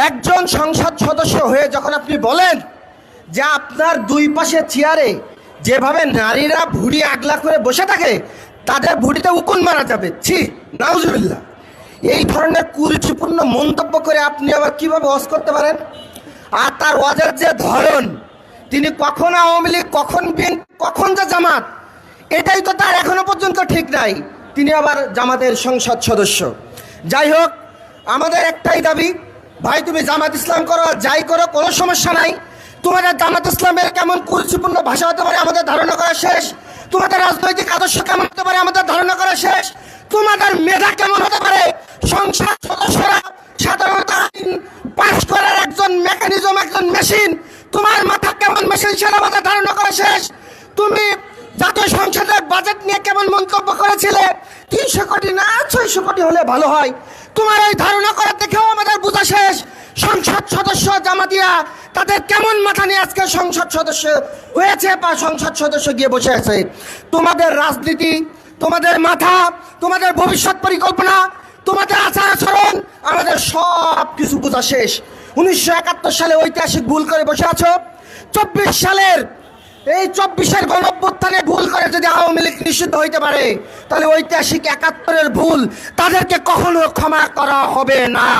একজন সংসদ সদস্য হয়ে যখন আপনি বলেন যে আপনার দুই পাশে চেয়ারে যেভাবে নারীরা ভুঁড়ি আগলা করে বসে থাকে তাদের ভুঁড়িতে উকুন মারা যাবে, ছি নাউজুবিল্লাহ, এই ধরনের কুরুচিপূর্ণ মন্তব্য করে আপনি আবার কিভাবে ওয়াজ করতে পারেন? আর তার ওয়াজের যে ধরন, তিনি কখন আওয়ামী লীগ, কখন বিএনপি, কখন যে জামাত, এটাই তো তার এখনো পর্যন্ত ঠিক নাই। তিনি আবার জামাতের সংসদ সদস্য। যাই হোক, আমাদের একটাই দাবি, ভাই তুমি জামাত ইসলাম করো আর যাই করো কোনো সমস্যা নাই। তোমাদের জামাত ইসলামের কেমন কুরুচিপূর্ণ ভাষা হতে পারে আমাদের ধারণা করা শেষ। তোমাদের রাজনৈতিক আদর্শ কেমন হতে পারে আমাদের ধারণা করা শেষ। তোমাদের মেধা কেমন হতে পারে, সংসদ সদস্যরা সাধারণত আইন পাশ করার একজন মেকানিজম, একজন মেশিন, তোমার মাথা কেমন মেশিন সেটা আমাদের ধারণা করা শেষ। তুমি জাতীয় সংসদের বাজেট নিয়ে কেমন মন্তব্য করেছিলে, 300 কোটি না 600 কোটি হলে ভালো হয়, তোমার এই ধারণা করার দেখেও আমাদের বোঝা শেষ। সংসদ সদস্য জামাতিয়া তাদের কেমন মাথা নিয়ে আজকে সংসদ সদস্য হয়েছে বা সংসদ সদস্য গিয়ে বসে আছে। তোমাদের রাজনীতি, তোমাদের মাথা, তোমাদের ভবিষ্যৎ পরিকল্পনা, তোমাদের আচার আচরণ, আমাদের সব কিছু বোঝা শেষ। 1971 সালে ঐতিহাসিক ভুল করে বসে আছো। 24 সালের এই 24-এর গণঅভ্যুত্থানে ভুল করে যদি আওয়ামী লীগ নিষিদ্ধ হইতে পারে, তাহলে ঐতিহাসিক 71-এর ভুল তাদেরকে কখনো ক্ষমা করা হবে না।